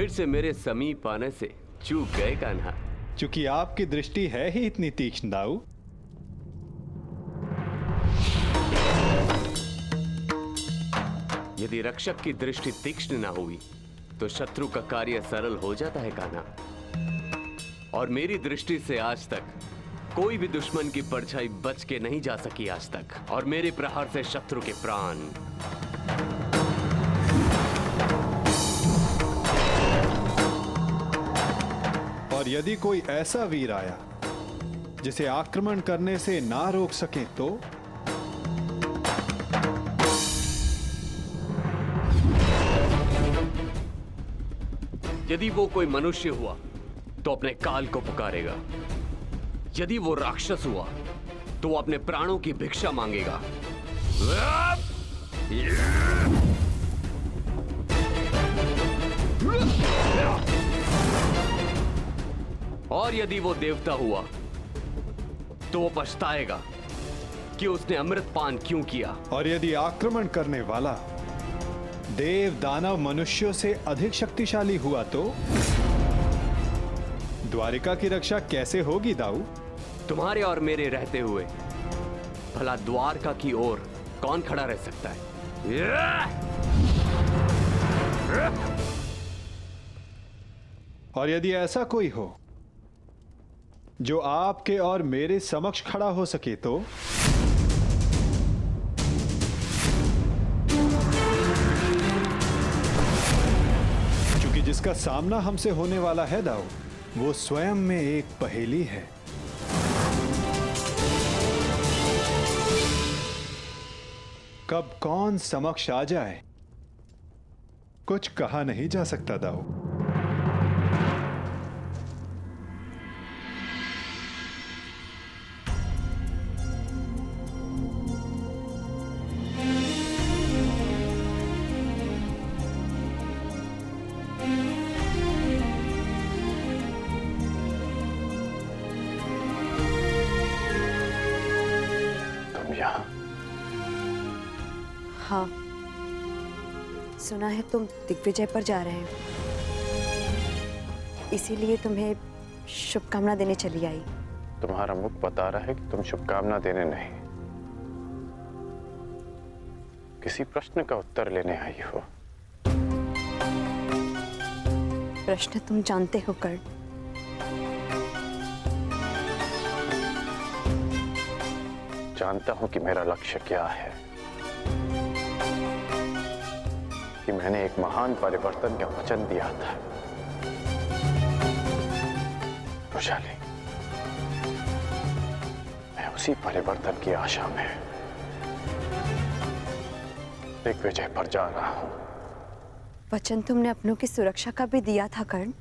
फिर से मेरे समीप आने से चूक गए कान्हा। क्योंकि आपकी दृष्टि है ही इतनी तीक्ष्ण दाऊ। यदि रक्षक की दृष्टि तीक्ष्ण ना हुई तो शत्रु का कार्य सरल हो जाता है कान्हा। और मेरी दृष्टि से आज तक कोई भी दुश्मन की परछाई बच के नहीं जा सकी आज तक, और मेरे प्रहार से शत्रु के प्राण। और यदि कोई ऐसा वीर आया जिसे आक्रमण करने से ना रोक सके तो? यदि वो कोई मनुष्य हुआ तो अपने काल को पुकारेगा। यदि वो राक्षस हुआ तो वो अपने प्राणों की भिक्षा मांगेगा। और यदि वो देवता हुआ तो वो पछताएगा कि उसने अमृत पान क्यों किया। और यदि आक्रमण करने वाला देव दानव मनुष्यों से अधिक शक्तिशाली हुआ तो? द्वारिका की रक्षा कैसे होगी दाऊ? तुम्हारे और मेरे रहते हुए भला द्वारका की ओर कौन खड़ा रह सकता है? और यदि ऐसा कोई हो जो आपके और मेरे समक्ष खड़ा हो सके तो? क्योंकि जिसका सामना हमसे होने वाला है दाऊ, वो स्वयं में एक पहेली है। कब कौन समक्ष आ जाए कुछ कहा नहीं जा सकता दाऊ। हाँ, सुना है तुम दिग्विजय पर जा रहे हो, इसीलिए तुम्हें शुभकामना देने चली आई। तुम्हारा मुख बता रहा है कि तुम शुभकामना देने नहीं, किसी प्रश्न का उत्तर लेने आई हो। प्रश्न तुम जानते हो कर्ण। जानता हूं कि मेरा लक्ष्य क्या है, कि मैंने एक महान परिवर्तन का वचन दिया था। वैशाली, मैं उसी परिवर्तन की आशा में दिग्विजय पर जा रहा हूं। वचन तुमने अपनों की सुरक्षा का भी दिया था कर्ण।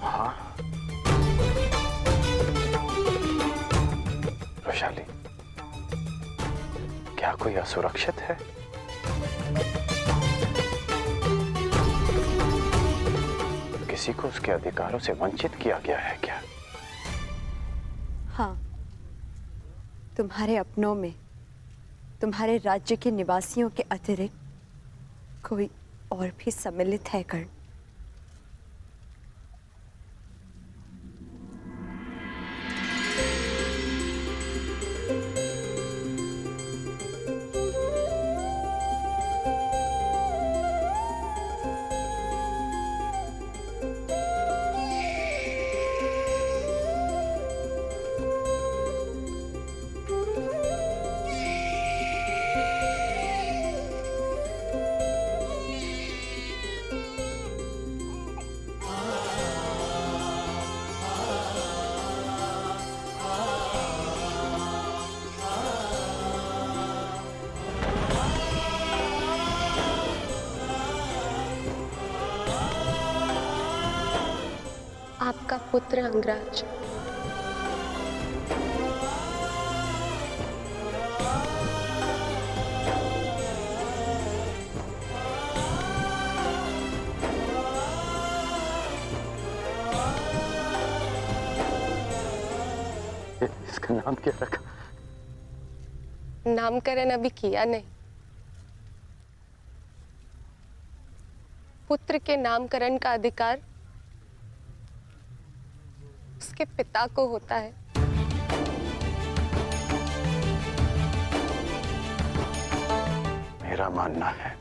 हाँ वैशाली, क्या कोई असुरक्षित है? किसी को उसके अधिकारों से वंचित किया गया है क्या? हाँ, तुम्हारे अपनों में तुम्हारे राज्य के निवासियों के अतिरिक्त कोई और भी सम्मिलित है कर्ण। आपका पुत्र अंगराज। इसका नाम क्या रखा? नामकरण अभी किया नहीं, पुत्र के नामकरण का अधिकार उसके पिता को होता है। मेरा मानना है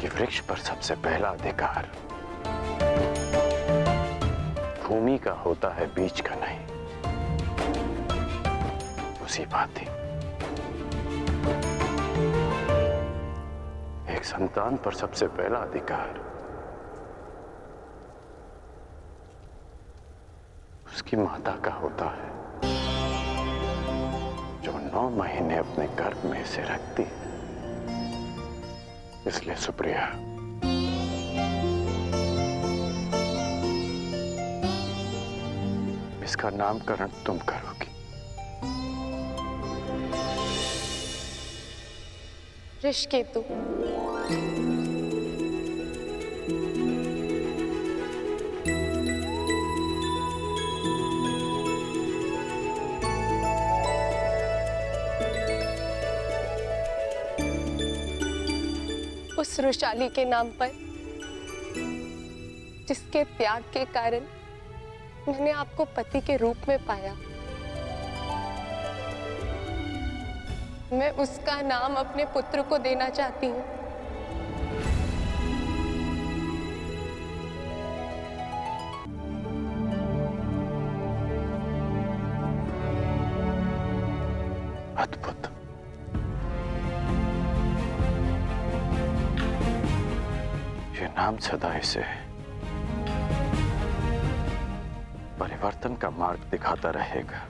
कि वृक्ष पर सबसे पहला अधिकार भूमि का होता है, बीज का नहीं। उसी बात ही एक संतान पर सबसे पहला अधिकार उसकी माता का होता है, जो 9 महीने अपने गर्भ में से रखती है। इसलिए सुप्रिया, इसका नामकरण तुम करोगी। ऋषिकेतु। उस वृषाली के नाम पर जिसके त्याग के कारण मैंने आपको पति के रूप में पाया, मैं उसका नाम अपने पुत्र को देना चाहती हूँ। अद्भुत। ये नाम सदा इसे परिवर्तन का मार्ग दिखाता रहेगा।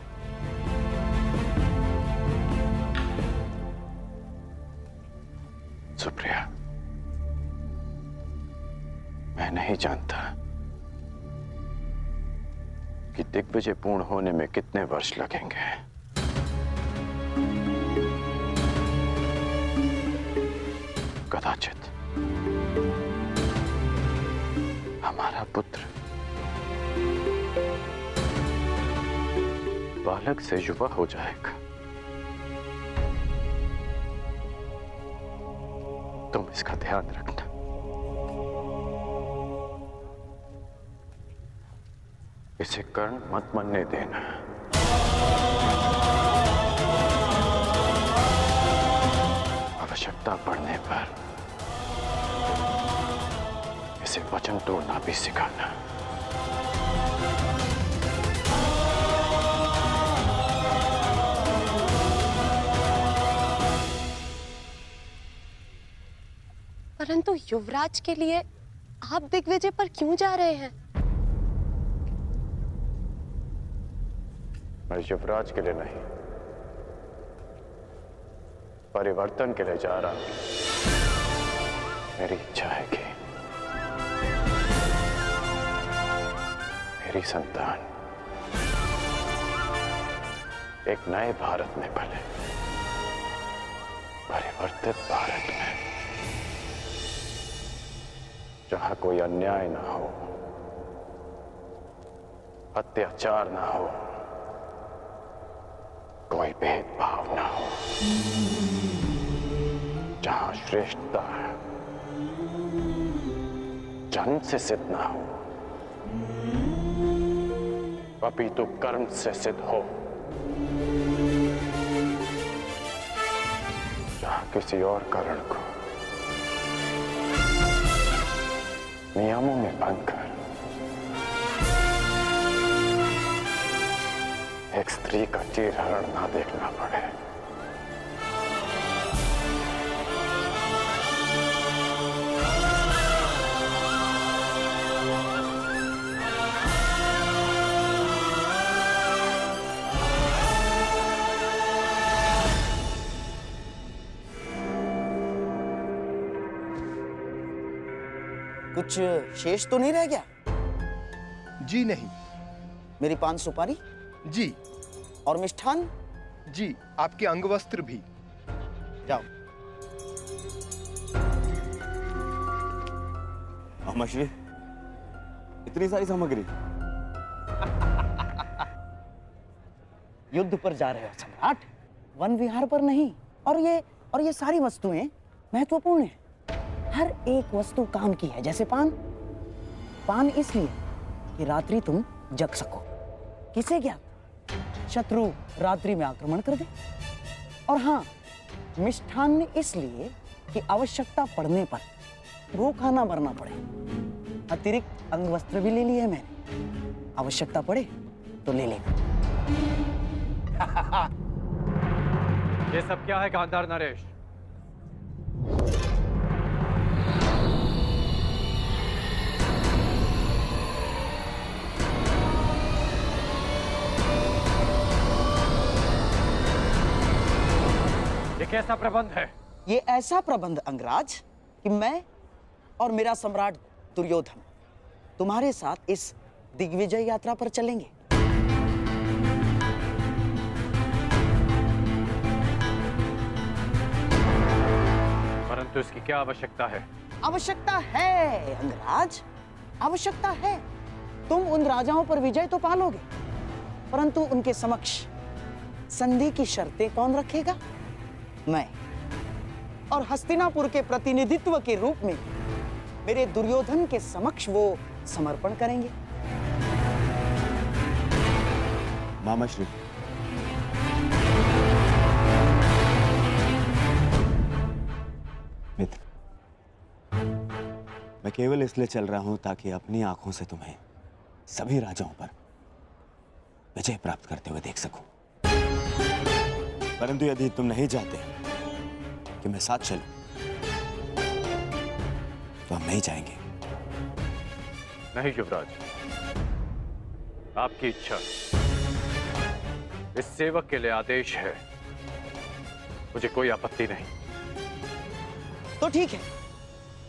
सुप्रिया, मैं नहीं जानता कि दिग्विजय पूर्ण होने में कितने वर्ष लगेंगे, कदाचित हमारा पुत्र बालक से युवा हो जाएगा। तुम इसका ध्यान रखना। इसे कर्ण मत मनने देना। आवश्यकता पड़ने पर इसे वचन तोड़ना भी सिखाना। परंतु युवराज के लिए आप दिग्विजय पर क्यों जा रहे हैं? मैं युवराज के लिए नहीं, परिवर्तन के लिए जा रहा हूं। मेरी इच्छा है कि मेरी संतान एक नए भारत में पले, परिवर्तित भारत में, जहां कोई अन्याय ना हो, अत्याचार ना हो, कोई भेदभाव ना हो, जहां श्रेष्ठता जन्म से सिद्ध ना हो, अपितु कर्म से सिद्ध हो, जहां किसी और कारण को नियमों में भंग कर एक स्त्री का चीरहरण ना देखना पड़े। कुछ शेष तो नहीं रह गया? जी नहीं। मेरी पान सुपारी जी और मिष्ठान? जी, आपके अंगवस्त्र भी। जाओ। अमश्री, इतनी सारी सामग्री? युद्ध पर जा रहे हो सम्राट, वन विहार पर नहीं। और ये सारी वस्तुएं महत्वपूर्ण हैं। हर एक वस्तु काम की है, जैसे पान। पान इसलिए कि रात्रि तुम जग सको। किसे ज्ञात शत्रु रात्रि में आक्रमण कर दे। और हाँ, मिष्ठान्न इसलिए कि आवश्यकता पड़ने पर भूखा ना मरना पड़े। अतिरिक्त अंग वस्त्र भी ले लिए मैंने, आवश्यकता पड़े तो ले लेना। ये सब क्या है गांधार नरेश? ये कैसा प्रबंध है? ये ऐसा प्रबंध अंगराज कि मैं और मेरा सम्राट दुर्योधन तुम्हारे साथ इस दिग्विजय यात्रा पर चलेंगे। परंतु इसकी क्या आवश्यकता है? आवश्यकता है अंगराज, आवश्यकता है। तुम उन राजाओं पर विजय तो पालोगे, परंतु उनके समक्ष संधि की शर्तें कौन रखेगा? मैं। और हस्तिनापुर के प्रतिनिधित्व के रूप में मेरे दुर्योधन के समक्ष वो समर्पण करेंगे। मामाश्री, मित्र, मैं केवल इसलिए चल रहा हूं ताकि अपनी आंखों से तुम्हें सभी राजाओं पर विजय प्राप्त करते हुए देख सकूं। परंतु यदि तुम नहीं चाहते कि मैं साथ चलूं, तो हम नहीं जाएंगे। नहीं युवराज, आपकी इच्छा, इस सेवक के लिए आदेश है, मुझे कोई आपत्ति नहीं। तो ठीक है,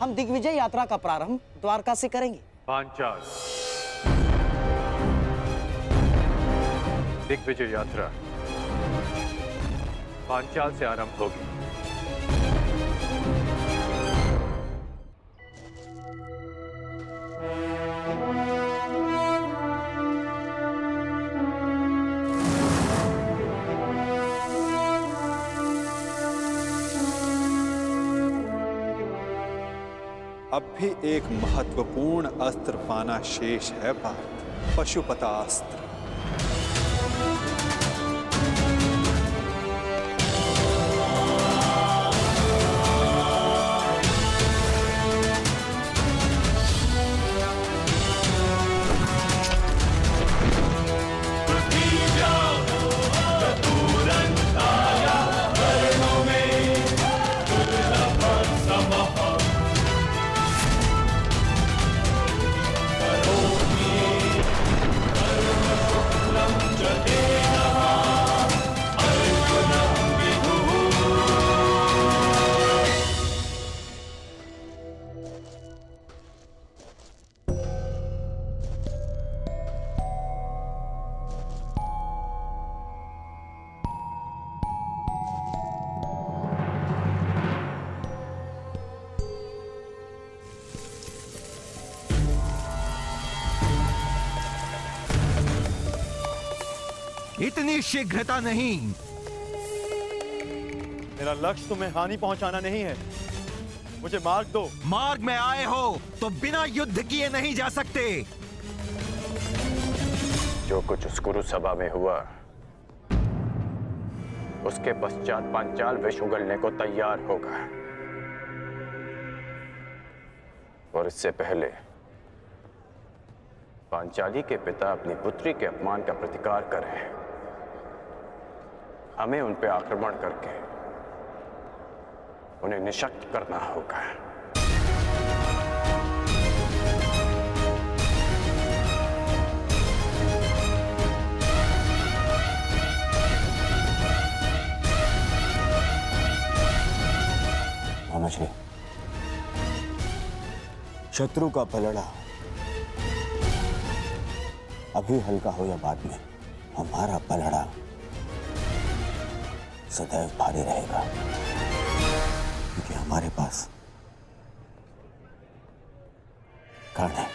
हम दिग्विजय यात्रा का प्रारंभ द्वारका से करेंगे। पांचाल दिग्विजय यात्रा पांचाल से आरंभ होगी। अब भी एक महत्वपूर्ण अस्त्र पाना शेष है पार्थ, पशुपतास्त्र। इतनी शीघ्रता नहीं। मेरा लक्ष्य तुम्हें हानि पहुंचाना नहीं है, मुझे मार्ग दो। मार्ग में आए हो तो बिना युद्ध किए नहीं जा सकते। जो कुछ उस कुरु सभा में हुआ, उसके पश्चात पांचाल विष उगलने को तैयार होगा। और इससे पहले पांचाली के पिता अपनी पुत्री के अपमान का प्रतिकार करें, हमें उन पे आक्रमण करके उन्हें निशक्त करना होगा। मामाश्री, शत्रु का पलड़ा अभी हल्का हो या बाद में, हमारा पलड़ा सदैव भारी रहेगा, क्योंकि हमारे पास कर्ण है।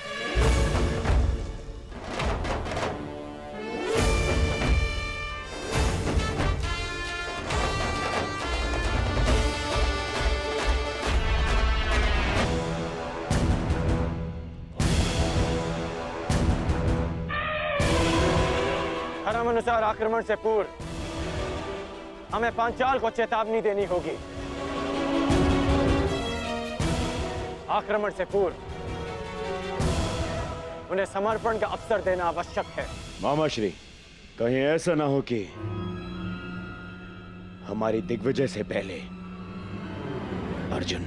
धर्मानुसार आक्रमण से पूर्व हमें पांचाल को चेतावनी देनी होगी। आक्रमण से पूर्व उन्हें समर्पण का अवसर देना आवश्यक है। मामा श्री, कहीं ऐसा ना हो कि हमारी दिग्विजय से पहले अर्जुन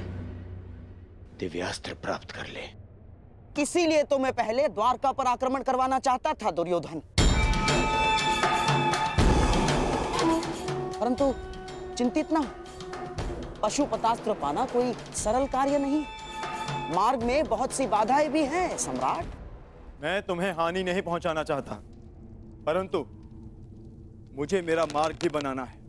दिव्यास्त्र प्राप्त कर ले। इसीलिए तो मैं पहले द्वारका पर आक्रमण करवाना चाहता था दुर्योधन, परंतु चिंतित ना हो, पशुपतास्त्र पाना कोई सरल कार्य नहीं। मार्ग में बहुत सी बाधाएं भी हैं सम्राट। मैं तुम्हें हानि नहीं पहुंचाना चाहता, परंतु मुझे मेरा मार्ग भी बनाना है।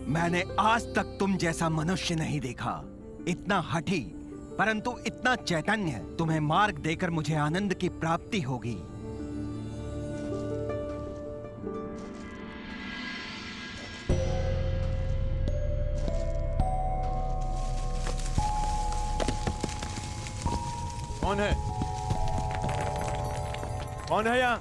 मैंने आज तक तुम जैसा मनुष्य नहीं देखा, इतना हठी परंतु इतना चैतन्य। तुम्हें मार्ग देकर मुझे आनंद की प्राप्ति होगी। कौन है? कौन है यहाँ?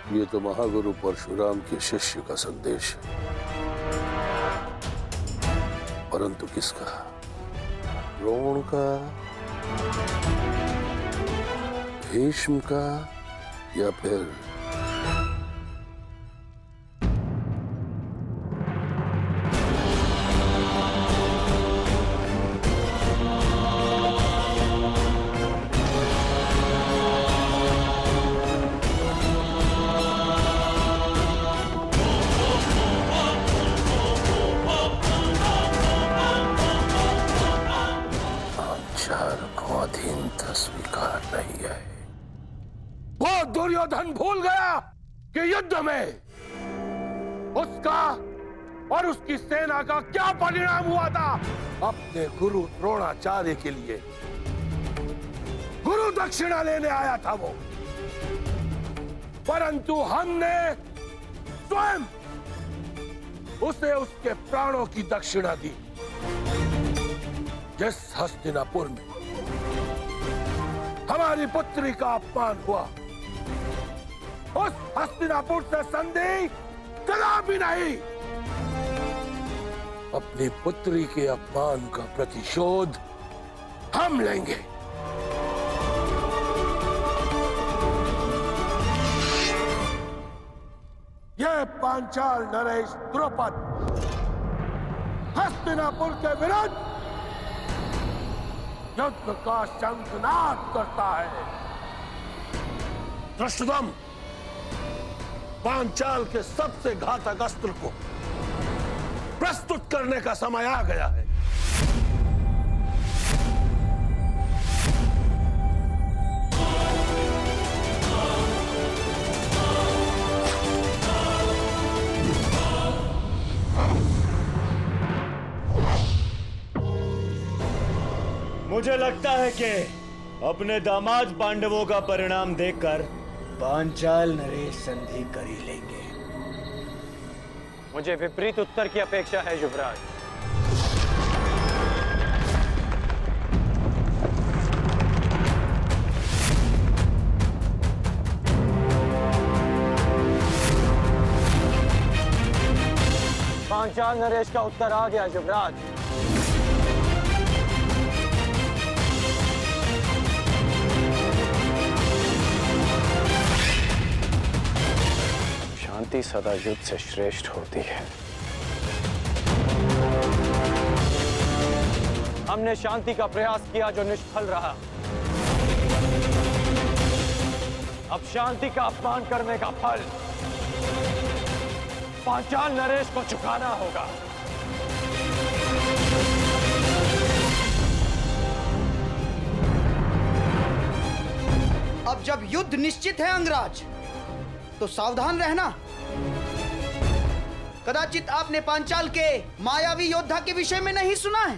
ये तो महागुरु परशुराम के शिष्य का संदेश है, परंतु किसका? द्रोण का, भीष्म का, या फिर स्वीकार नहीं है। वो दुर्योधन भूल गया कि युद्ध में उसका और उसकी सेना का क्या परिणाम हुआ था। अपने गुरु द्रोणाचार्य के लिए गुरु दक्षिणा लेने आया था वो, परंतु हमने स्वयं उसे उसके प्राणों की दक्षिणा दी। जिस हस्तिनापुर में हमारी पुत्री का अपमान हुआ, उस हस्तिनापुर से संधि कदापि नहीं। अपनी पुत्री के अपमान का प्रतिशोध हम लेंगे। यह पांचाल नरेश द्रुपद हस्तिनापुर के विरुद्ध युद्ध का शंखनाद करता है। धृष्टद्युम्न, पांचाल के सबसे घातक अस्त्र को प्रस्तुत करने का समय आ गया है। मुझे लगता है कि अपने दामाद पांडवों का परिणाम देखकर पांचाल नरेश संधि कर ही लेंगे। मुझे विपरीत उत्तर की अपेक्षा है युवराज। पांचाल नरेश का उत्तर आ गया युवराज। शांति सदा युद्ध से श्रेष्ठ होती है। हमने शांति का प्रयास किया जो निष्फल रहा। अब शांति का अपमान करने का फल पांचाल नरेश को चुकाना होगा। अब जब युद्ध निश्चित है अंगराज, तो सावधान रहना। कदाचित आपने पांचाल के मायावी योद्धा के विषय में नहीं सुना है।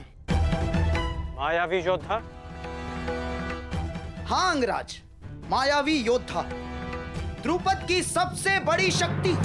मायावी योद्धा? हाँ अंगराज, मायावी योद्धा, द्रुपद की सबसे बड़ी शक्ति